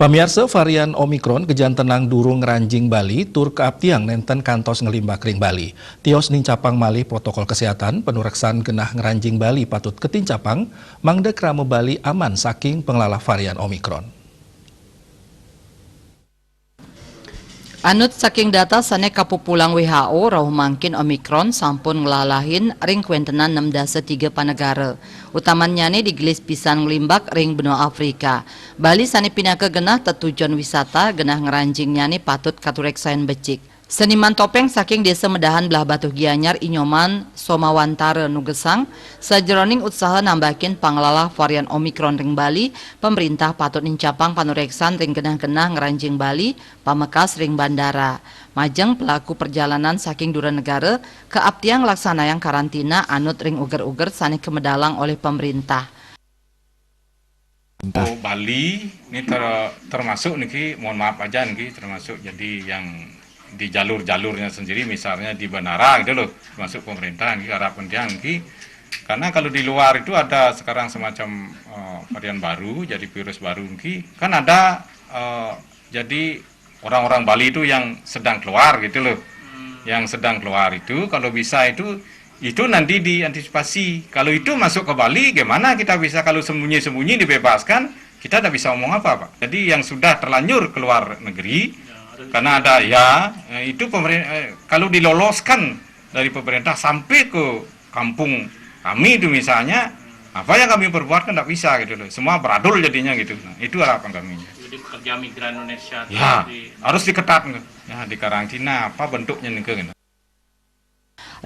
Pamirsa varian Omikron kejan tenang durung ranjing Bali tur keaptiang nenten kantos ngelimbak ring Bali. Tios nincapang malih protokol kesehatan penureksan genah ngeranjing Bali patut ketincapang mangdek rame Bali aman saking penglalah varian Omikron. Anut saking data sane kapupulang WHO rauh mangkin Omikron sampun ngelalahin ring kuentenan 6 panegara. Utamanya nih digelis pisan ngelimbak ring benua Afrika. Bali sane pindah ke genah tetujuan wisata genah ngeranjingnya nih patut katureksain becik. Seniman topeng saking desa Medahan belah Batu Gianyar Inyoman Somawantara Nugesang sajeroning usaha nambahin panglalah varian Omikron ring Bali, pemerintah patut nincapang panureksan ring genah-genah ngeranjing Bali, pamekas ring bandara. Majeng pelaku perjalanan saking dura negara keaptiang laksanayang karantina anut ring uger-uger sane kemedalang oleh pemerintah. Bali ini termasuk niki, mohon maaf aja niki termasuk jadi yang di jalur-jalurnya sendiri, misalnya di bandara gitu loh, masuk pemerintahan ke arah pendiang karena kalau di luar itu ada sekarang semacam varian baru, jadi virus baru kan ada jadi orang-orang Bali itu yang sedang keluar gitu loh, yang sedang keluar itu kalau bisa itu nanti diantisipasi. Kalau itu masuk ke Bali gimana kita bisa, kalau sembunyi-sembunyi dibebaskan kita tidak bisa ngomong apa Pak. Jadi yang sudah terlanjur keluar negeri karena ada itu pemerintah, kalau diloloskan dari pemerintah sampai ke kampung kami itu misalnya, apa yang kami perbuat kan tidak bisa gitu loh, semua beradul jadinya gitu. Nah, itu harapan kami. Jadi pekerja migran Indonesia harus diketat ya, di karantina apa bentuknya nih gitu.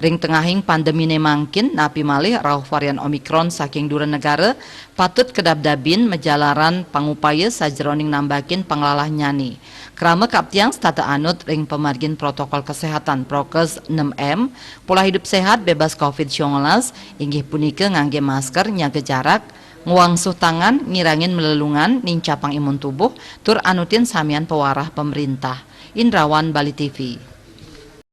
Ring tengahing pandemi mangkin napi malih rauh varian Omikron saking dura negara patut kedabdabin menjalaran pangupaya sajeroning nambakin panglalah nyani. Kerama kaptiang stata anut ring pemargin protokol kesehatan prokes 6M, pola hidup sehat bebas COVID-19, inggih punika ngangge masker, nyaga jarak, nguangsuh tangan, ngirangin melelungan, nincapang imun tubuh, tur anutin samian pewarah pemerintah. Indrawan Bali TV.